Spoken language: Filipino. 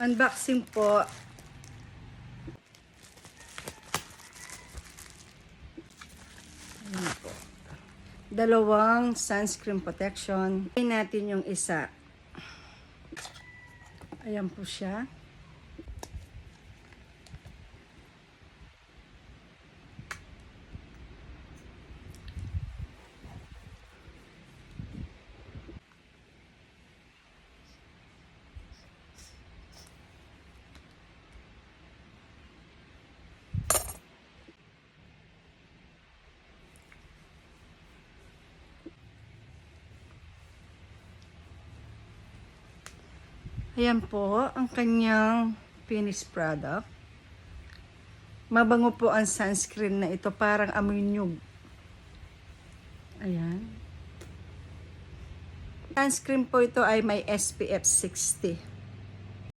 Unboxing po. Ayan po. Dalawang sunscreen protection. Ayan natin yung isa. Ayan po siya. Ayan po ang kanyang finished product. Mabango po ang sunscreen na ito, parang amoy nyug. Ayan. Sunscreen po ito ay may SPF 60.